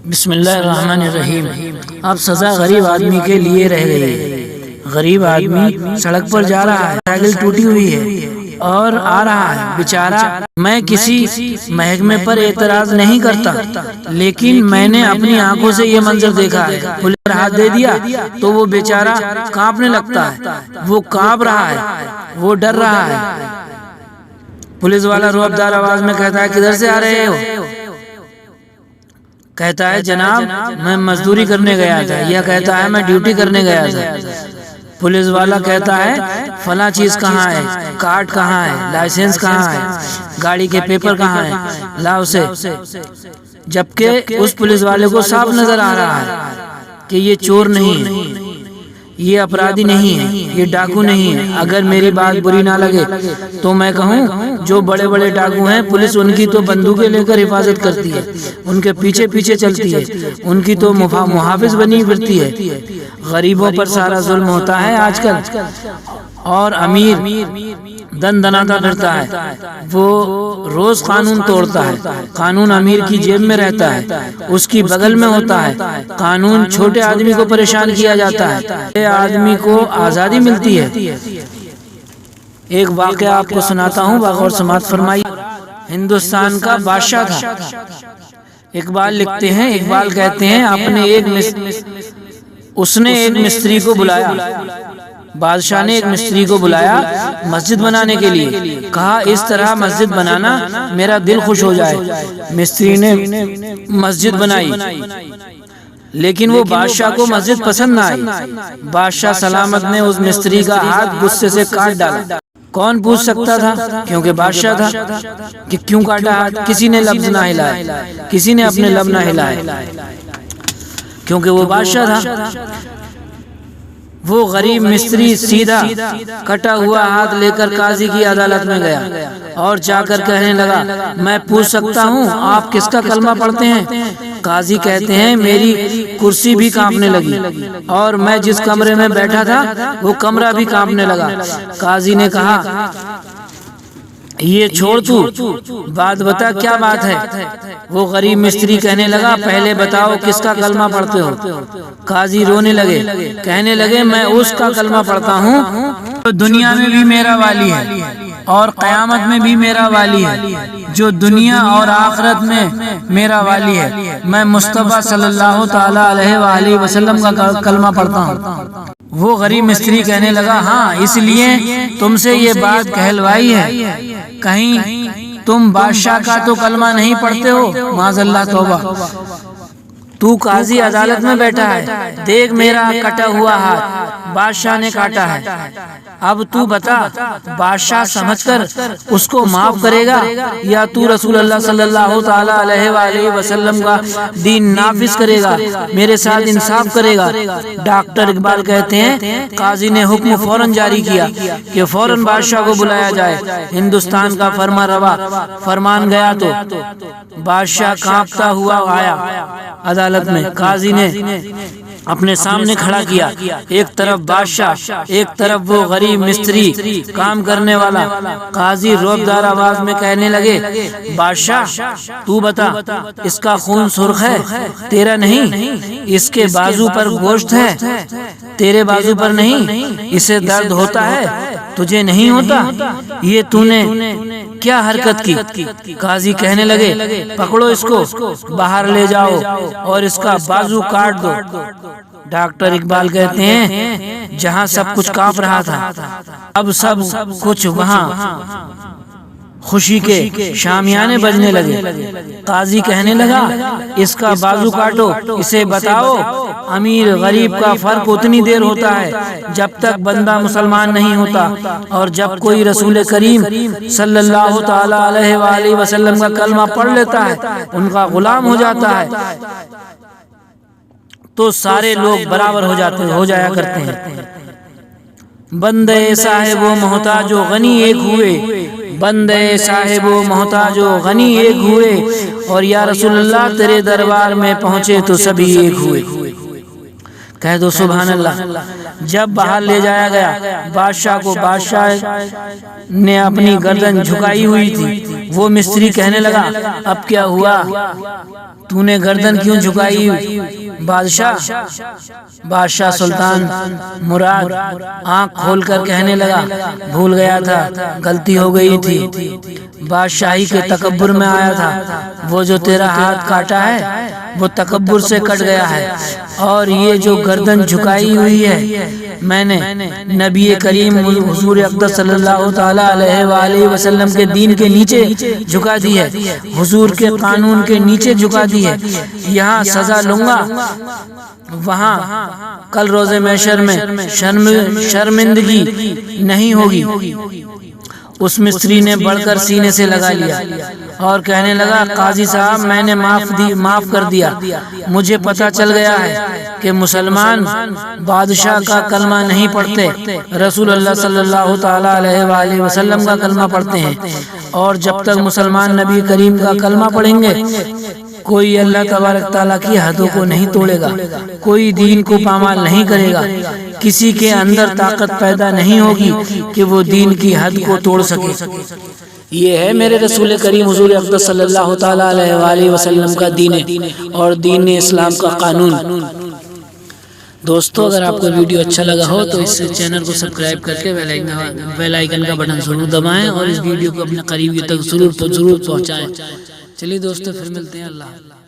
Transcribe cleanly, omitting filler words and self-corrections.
بسم اللہ الرحمن الرحیم۔ اب سزا غریب آدمی کے لیے رہ گئی۔ غریب آدمی سڑک پر جا رہا ہے، سائیکل ٹوٹی ہوئی ہے اور آ رہا ہے بیچارہ۔ میں کسی محکمے پر اعتراض نہیں کرتا، لیکن میں نے اپنی آنکھوں سے یہ منظر دیکھا ہے۔ پولیس پر ہاتھ دے دیا تو وہ بیچارہ کانپنے لگتا ہے، وہ کانپ رہا ہے، وہ ڈر رہا ہے۔ پولیس والا رعبدار آواز میں کہتا ہے، کدھر سے آ رہے ہو؟ کہتا ہے، جناب میں مزدوری کرنے گیا تھا، یا کہتا ہے میں ڈیوٹی کرنے گیا تھا۔ پولیس والا کہتا ہے، فلاں چیز کہاں ہے؟ کارڈ کہاں ہے؟ لائسنس کہاں ہے؟ گاڑی کے پیپر کہاں ہے؟ لاؤ اسے۔ جبکہ اس پولیس والے کو صاف نظر آ رہا ہے کہ یہ چور نہیں ہے، یہ اپرادھی نہیں ہے، یہ ڈاکو نہیں ہے۔ اگر میری بات بری نہ لگے تو میں کہوں، جو بڑے بڑے ڈاکو ہیں، پولیس ان کی تو بندوقیں لے کر حفاظت کرتی ہے، ان کے پیچھے پیچھے چلتی ہے، ان کی تو محافظ بنی پھرتی ہے۔ غریبوں پر سارا ظلم ہوتا ہے آج کل، اور امیر دن دناتا پھرتا ہے، وہ روز قانون توڑتا ہے۔ قانون امیر کی جیب میں رہتا ہے، اس کی بغل میں ہوتا ہے۔ قانون چھوٹے آدمی کو پریشان کیا جاتا ہے، بڑے آدمی کو آزادی ملتی ہے۔ ایک واقعہ آپ کو سناتا ہوں، بغور سماعت فرمائیے۔ ہندوستان کا بادشاہ تھا۔ اقبال لکھتے ہیں، اقبال کہتے ہیں، اس نے ایک مستری کو بلایا، بادشاہ نے ایک مستری کو بلایا مسجد بنانے کے لیے۔ کہا، اس طرح مسجد بنانا میرا دل خوش ہو جائے۔ مستری نے مسجد بنائی، لیکن وہ بادشاہ کو مسجد پسند نہ آئی۔ بادشاہ سلامت نے اس مستری کا ہاتھ غصے سے کاٹ ڈالا۔ کون پوچھ سکتا تھا؟ کیونکہ بادشاہ تھا کہ کیوں کاٹا ہاتھ؟ کسی نے لفظ نہ ہلایا، کسی نے اپنے لب نہ ہلائے، کیونکہ وہ بادشاہ تھا۔ وہ غریب مستری سیدھا کٹا ہوا ہاتھ لے کر قاضی کی عدالت میں گیا اور جا کر کہنے لگا، میں پوچھ سکتا ہوں آپ کس کا کلمہ پڑھتے ہیں؟ قاضی کہتے ہیں، میری کرسی بھی کانپنے لگی اور میں جس کمرے میں بیٹھا تھا وہ کمرہ بھی کانپنے لگا۔ قاضی نے کہا، یہ چھوڑ تو بات بتا، کیا بات ہے؟ وہ غریب مستری کہنے لگا، پہلے بتاؤ کس کا کلمہ پڑھتے ہو؟ قاضی رونے لگے، کہنے لگے، میں اس کا کلمہ پڑھتا ہوں جو دنیا میں بھی میرا والی ہے اور قیامت میں بھی میرا والی ہے، جو دنیا اور آخرت میں میرا والی ہے۔ میں مصطفیٰ صلی اللہ تعالی علیہ وآلہ وسلم کا کلمہ پڑھتا ہوں۔ وہ غریب مستری کہنے لگا، ہاں، اس لیے تم سے یہ بات کہلوائی ہے، کہیں تم بادشاہ کا تو کلمہ نہیں پڑھتے ہو؟ معاذ اللہ، توبہ۔ تو قاضی عدالت میں بیٹھا ہے، دیکھ میرا کٹا ہوا ہاتھ بادشاہ نے کاٹا ہے۔ اب تو بتا، بادشاہ سمجھ کر اس کو معاف کرے گا یا تو رسول اللہ صلی اللہ تعالی علیہ وآلہ وسلم کا دین نافذ کرے گا، میرے ساتھ انصاف کرے گا؟ ڈاکٹر اقبال کہتے ہیں، قاضی نے حکم فوراً جاری کیا کہ فوراً بادشاہ کو بلایا جائے۔ ہندوستان کا فرما روا فرمان گیا تو بادشاہ کانپتا ہوا آیا عدالت میں۔ قاضی نے اپنے سامنے کھڑا کیا، ایک طرف بادشاہ، ایک طرف وہ غریب مستری کام کرنے والا۔ قاضی رعبدار آواز میں کہنے لگے، بادشاہ تو بتا، اس کا خون سرخ ہے، تیرا نہیں؟ اس کے بازو پر گوشت ہے، تیرے بازو پر نہیں؟ اسے درد ہوتا ہے، تجھے نہیں ہوتا؟ یہ تو نے کیا حرکت کی؟ قاضی کہنے لگے، پکڑو اس کو، باہر لے جاؤ اور اس کا بازو کاٹ دو۔ ڈاکٹر اقبال کہتے ہیں، جہاں سب کچھ کانپ رہا تھا، اب سب کچھ وہاں خوشی کے شامیانے بجنے لگے۔ قاضی کہنے لگا، اس کا بازو کاٹو، اسے بتاؤ امیر غریب کا فرق اتنی دیر ہوتا ہے جب تک بندہ مسلمان نہیں ہوتا، اور جب کوئی رسول کریم صلی اللہ تعالی علیہ وآلہ وسلم کا کلمہ پڑھ لیتا ہے، ان کا غلام ہو جاتا ہے، تو سارے لوگ برابر ہو جایا کرتے ہیں۔ بندے صاحب و محتاج و غنی ایک ہوئے، بندے صاحب و محتاج و غنی ایک ہوئے، اور یا رسول اللہ تیرے دربار میں پہنچے تو سبھی ایک ہوئے۔ کہہ دو سبحان اللہ۔ جب باہر لے جایا گیا بادشاہ کو، بادشاہ نے اپنی گردن جھکائی ہوئی تھی۔ وہ مستری کہنے لگا، اب کیا ہوا؟ تو نے گردن کیوں جھکائی؟ بادشاہ سلطان مراد آنکھ کھول کر کہنے لگا بھول گیا تھا، غلطی ہو گئی تھی، بادشاہی کے تکبر میں آیا تھا، وہ جو تیرا ہاتھ کاٹا ہے وہ تکبر سے کٹ گیا ہے، اور یہ جو گردن جھکائی ہوئی ہے میں نے نبی کریم حضور اقدس صلی اللہ تعالی علیہ وآلہ وسلم کے دین کے نیچے جھکا دی ہے، حضور کے قانون کے نیچے جھکا دی ہے، یہاں سزا لوں گا، وہاں کل روز محشر میں شرمندگی نہیں ہوگی۔ اس مستری نے بڑھ کر سینے سے لگا لیا اور کہنے لگا قاضی صاحب میں نے معاف کر دیا، مجھے پتہ چل گیا ہے کہ مسلمان بادشاہ کا کلمہ نہیں پڑھتے، رسول اللہ صلی اللہ تعالی علیہ وآلہ وسلم کا کلمہ پڑھتے ہیں، اور جب تک مسلمان نبی کریم کا کلمہ پڑھیں گے کوئی اللہ تبارک تعالیٰ کی حدوں کو نہیں توڑے گا، کوئی دین کو پامال نہیں کرے گا، کسی کے اندر طاقت پیدا نہیں ہوگی کہ وہ دین کی حد کو توڑ سکے۔ یہ ہے میرے رسول کریم حضور اقدس صلی اللہ تعالیٰ علیہ وآلہ وسلم کا دین اور دین اسلام کا قانون۔ دوستو اگر آپ کو ویڈیو اچھا لگا ہو تو اس چینل کو سبسکرائب کر کے بیل آئیکن کا بٹن ضرور دبائیں اور اس ویڈیو کو اپنے قریبیوں تک ضرور پہنچائیں۔ چلیے دوستو پھر ملتے ہیں، اللہ